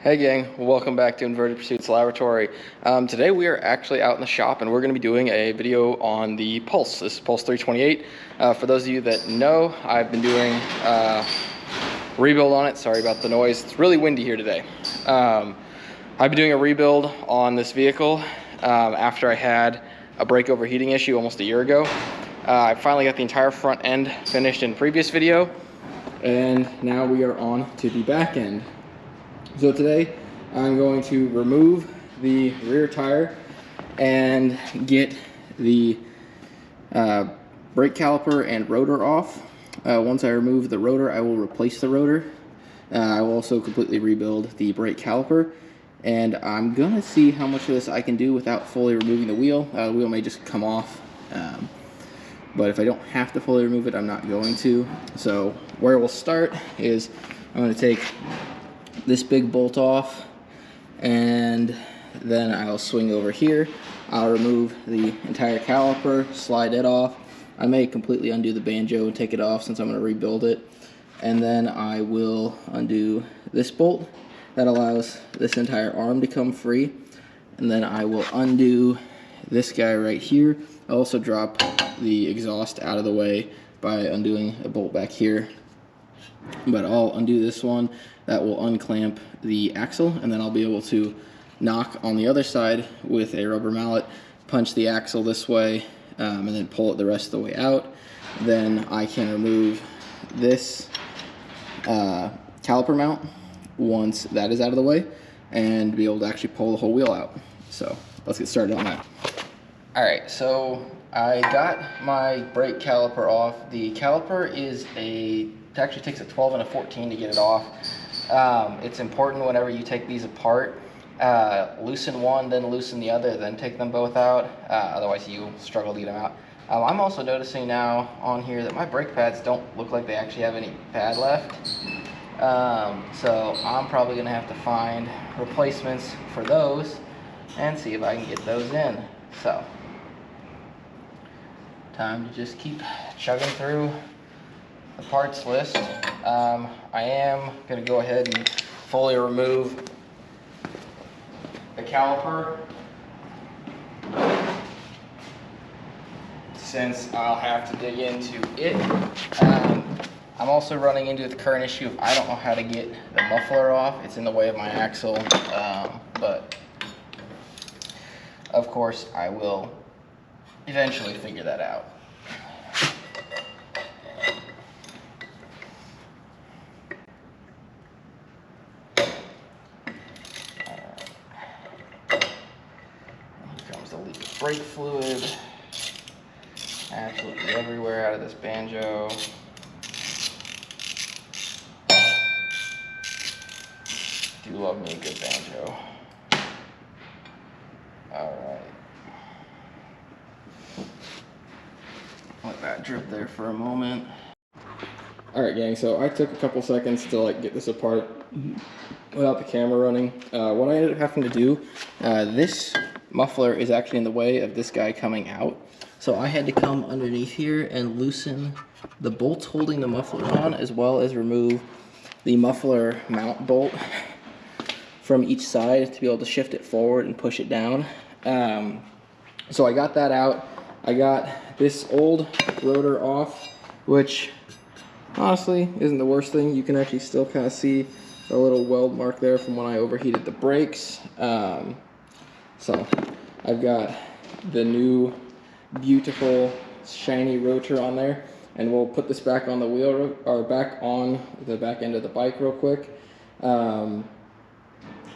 Hey gang, welcome back to Inverted Pursuits Laboratory. Today we are actually out in the shop and we're going to be doing a video on the Pulse. This is Pulse 328. For those of you that know, I've been doing rebuild on it. Sorry about the noise. It's really windy here today. I've been doing a rebuild on this vehicle after I had a brake overheating issue almost a year ago. I finally got the entire front end finished in previous video, and now we are on to the back end. So today I'm going to remove the rear tire and get the brake caliper and rotor off. Once I remove the rotor, I will replace the rotor. I will also completely rebuild the brake caliper, and I'm gonna see how much of this I can do without fully removing the wheel. The wheel may just come off, but if I don't have to fully remove it, I'm not going to. So where we'll start is I'm going to take this big bolt off, and then I'll swing over here. I'll remove the entire caliper, slide it off. I may completely undo the banjo and take it off since I'm going to rebuild it. And then I will undo this bolt. That allows this entire arm to come free. And then I will undo this guy right here. I'll also drop the exhaust out of the way by undoing a bolt back here. But I'll undo this one. That will unclamp the axle, and then I'll be able to knock on the other side with a rubber mallet, punch the axle this way, and then pull it the rest of the way out. Then I can remove this caliper mount once that is out of the way, and be able to actually pull the whole wheel out. So let's get started on that. Alright, so I got my brake caliper off. The caliper is it actually takes a 12 and a 14 to get it off. It's important whenever you take these apart, loosen one, then loosen the other, then take them both out. Otherwise you struggle to get them out. I'm also noticing now on here that my brake pads don't look like they actually have any pad left. So I'm probably going to have to find replacements for those and see if I can get those in. So, time to just keep chugging through the parts list. I am going to go ahead and fully remove the caliper, since I'll have to dig into it. I'm also running into the current issue of I don't know how to get the muffler off. It's in the way of my axle, but of course I will eventually figure that out. Brake fluid absolutely everywhere out of this banjo. Do love me a good banjo. Alright. Let that drip there for a moment. Alright gang, so I took a couple seconds to get this apart without the camera running. What I ended up having to do, this muffler is actually in the way of this guy coming out. So I had to come underneath here and loosen the bolts holding the muffler on, as well as remove the muffler mount bolt from each side to be able to shift it forward and push it down. So I got that out. I got this old rotor off, which honestly isn't the worst thing. You can actually still kind of see a little weld mark there from when I overheated the brakes. So I've got the new beautiful shiny rotor on there, and we'll put this back on the wheel, or back on the back end of the bike real quick, and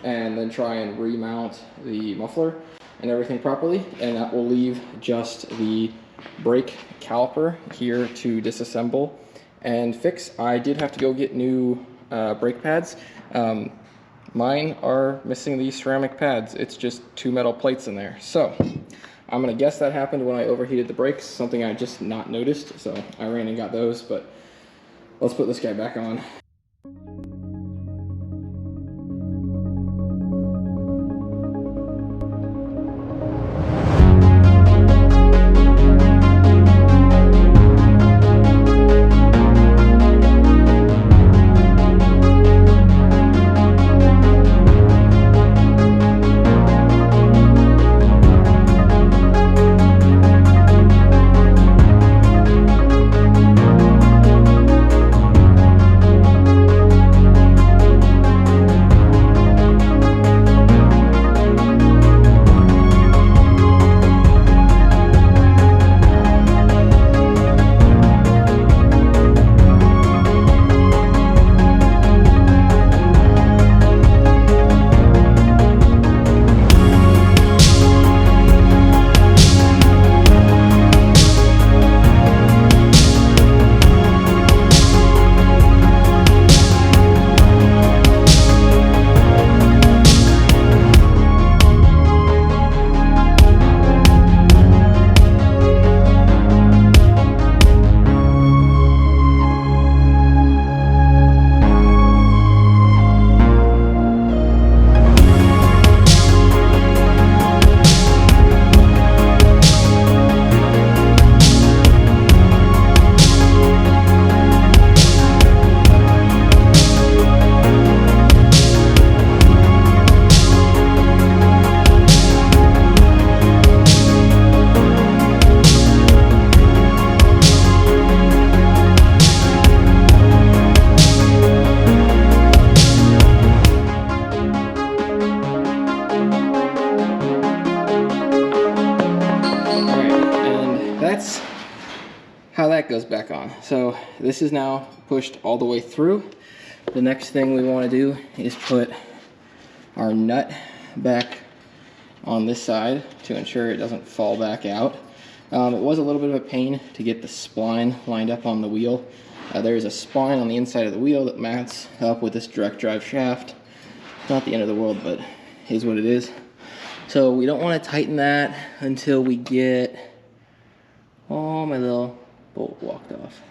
then try and remount the muffler and everything properly, and that will leave just the brake caliper here to disassemble and fix. I did have to go get new brake pads. Mine are missing these ceramic pads. It's just two metal plates in there. So I'm gonna guess that happened when I overheated the brakes, something I just not noticed. So I ran and got those, but let's put this guy back on. goes back on. So this is now pushed all the way through. The next thing we want to do is put our nut back on this side to ensure it doesn't fall back out. It was a little bit of a pain to get the spline lined up on the wheel. There's a spline on the inside of the wheel that mounts up with this direct drive shaft. Not the end of the world, but is what it is. So we don't want to tighten that until we get all my little bolt walked off.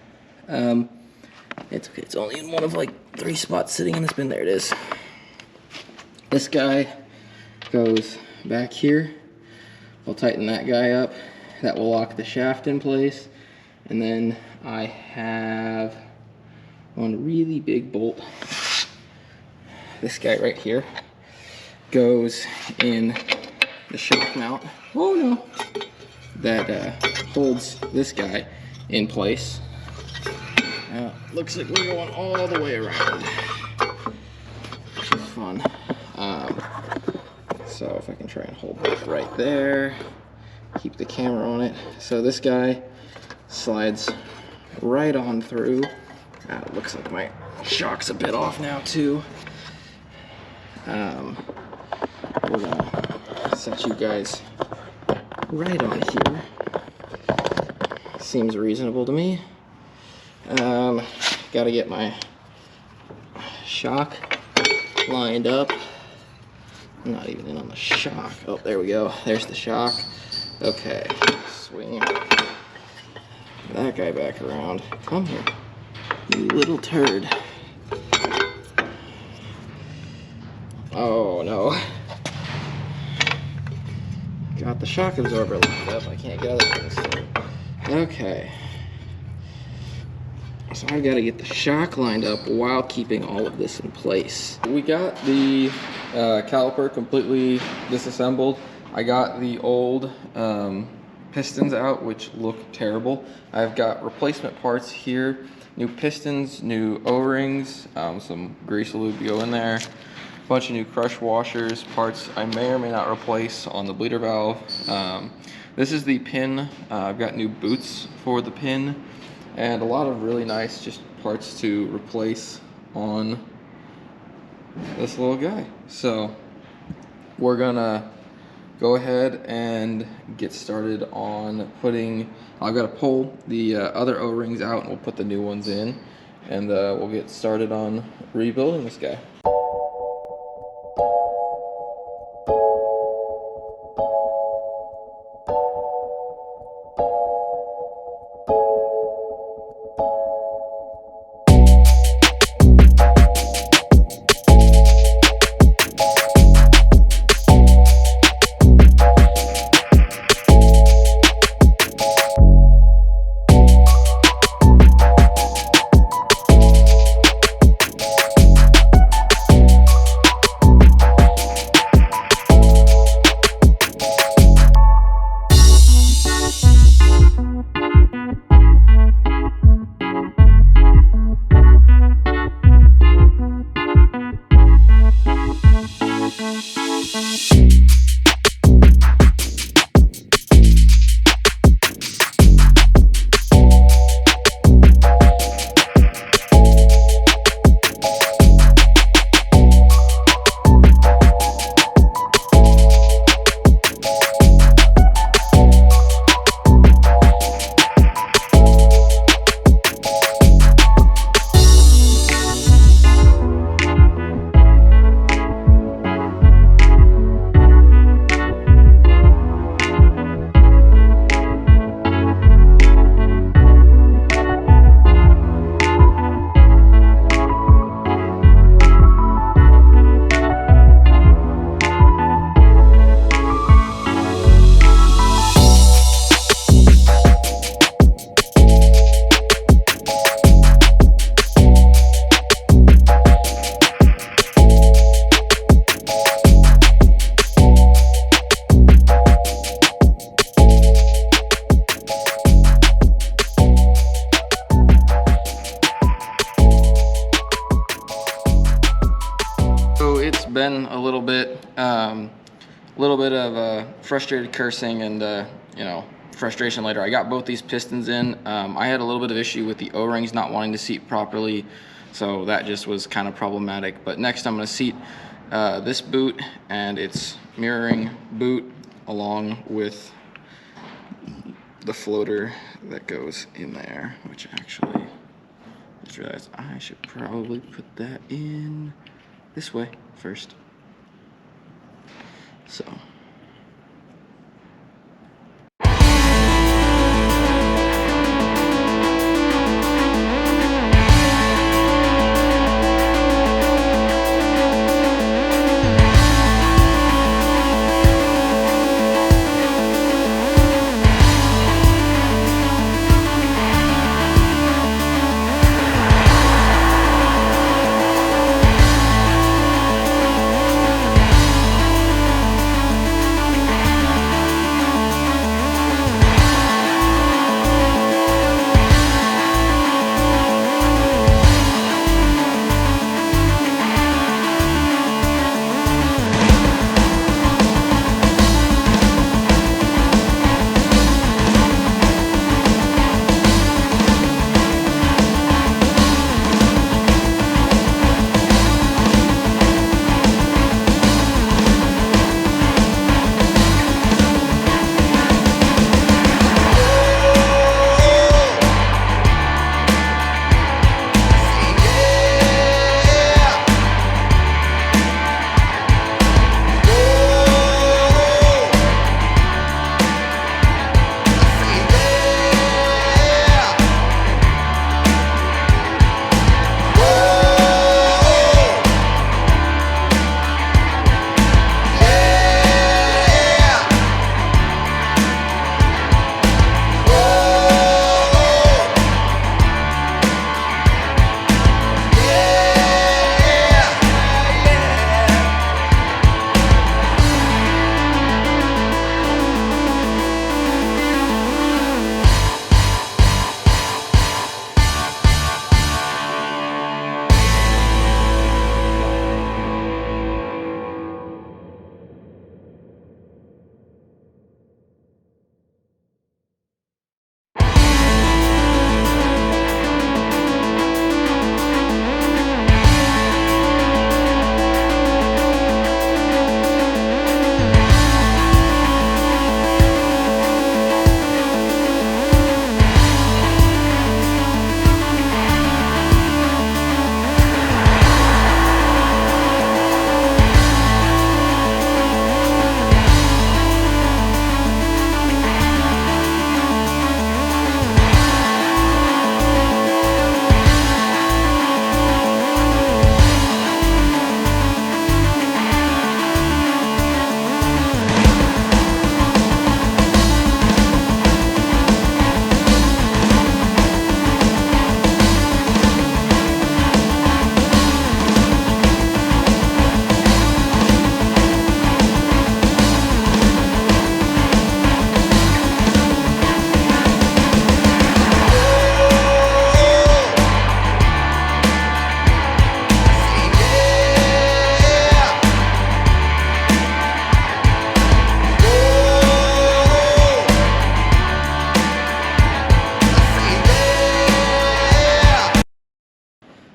It's okay, it's only in one of like 3 spots sitting in this bin. There it is. This guy goes back here. We'll tighten that guy up. That will lock the shaft in place. And then I have one really big bolt. This guy right here goes in the shock mount. Oh no! That holds this guy in place. Now, looks like we're going all the way around, which is fun. So if I can try and hold that right there, keep the camera on it. So this guy slides right on through. It looks like my shock's a bit off now too. We're gonna set you guys right on here. Seems reasonable to me. Gotta get my shock lined up. I'm not even in on the shock. Oh, there we go. There's the shock. Okay, swing that guy back around. Come here, you little turd. Oh no. Got the shock absorber lined up. I can't get other things through. Okay. So I've got to get the shock lined up while keeping all of this in place. We got the caliper completely disassembled. I got the old pistons out, which look terrible. I've got replacement parts here. New pistons, new O-rings, some grease lube to go in there. A bunch of new crush washers, parts I may or may not replace on the bleeder valve. This is the pin. I've got new boots for the pin. And a lot of really nice just parts to replace on this little guy. So we're gonna go ahead and get started on putting, I've got to pull the other O-rings out and we'll put the new ones in, and we'll get started on rebuilding this guy. Been a little bit of frustrated cursing and you know, frustration later. I got both these pistons in. I had a little bit of issue with the O-rings not wanting to seat properly, so that just was kind of problematic. But next I'm going to seat this boot and its mirroring boot along with the floater that goes in there, which actually I just realized I should probably put that in this way first. So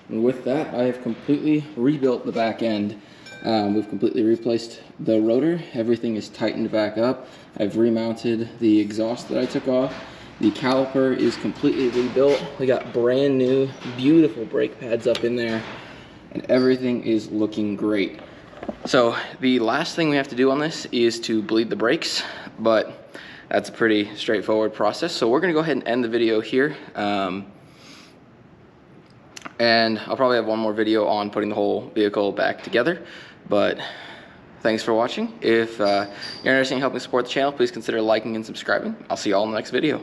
and with that, I have completely rebuilt the back end. We've completely replaced the rotor. Everything is tightened back up. I've remounted the exhaust that I took off. The caliper is completely rebuilt. We got brand new, beautiful brake pads up in there, and everything is looking great. So the last thing we have to do on this is to bleed the brakes, but that's a pretty straightforward process. So we're gonna go ahead and end the video here. And I'll probably have one more video on putting the whole vehicle back together, but thanks for watching. If you're interested in helping support the channel, please consider liking and subscribing. I'll see you all in the next video.